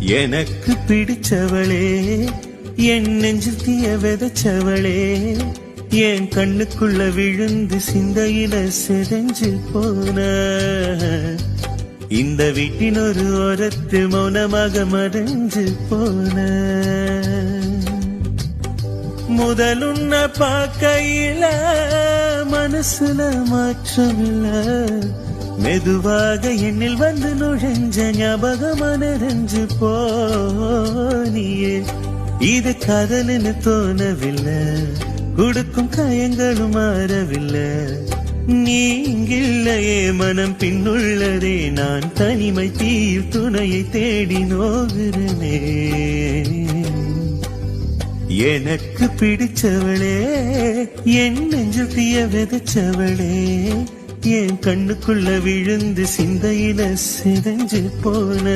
எனக்கு பிடிச்சவளே, என் நெஞ்சில் தீய விதைச்சவளே, என் கண்ணுக்குள்ள விழுந்து சிந்தையில செதஞ்சு போன இந்த வீட்டின் ஒரு ஓரத்தில் மௌனமாக மறைஞ்சு போன. முதல் உன்ன பார்க்கையில மனசுல மாற்றமில்ல, மெதுவாக என்னில் வந்து நுழைஞ்ச ஞாபகம் நிறைஞ்சு போனியே. இது காதல்னு தோணவில்லை, கொடுக்கும் காயங்களும் மாறவில்லை. நீங்கில்லையே மனம் பின்னுள்ளதே, நான் தனிமை தீயில் துணையை தேடி நோகிறனே. எனக்கு பிடிச்சவளே, என் நெஞ்சில் தீய விதைச்சவளே, என் கண்ணுக்குள்ள விழுந்து சிந்தையில சிதைஞ்சு போன.